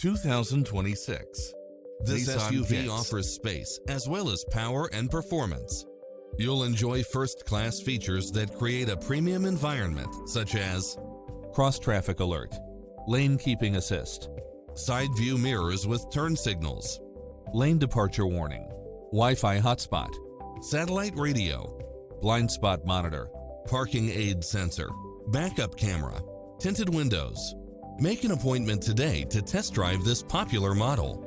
2026. This Nissan SUV Kicks offers space as well as power and performance. You'll enjoy first-class features that create a premium environment, such as cross-traffic alert, lane keeping assist, side view mirrors with turn signals, lane departure warning, Wi-Fi hotspot, satellite radio, blind spot monitor, parking aid sensor, backup camera, tinted windows. Make an appointment today to test drive this popular model.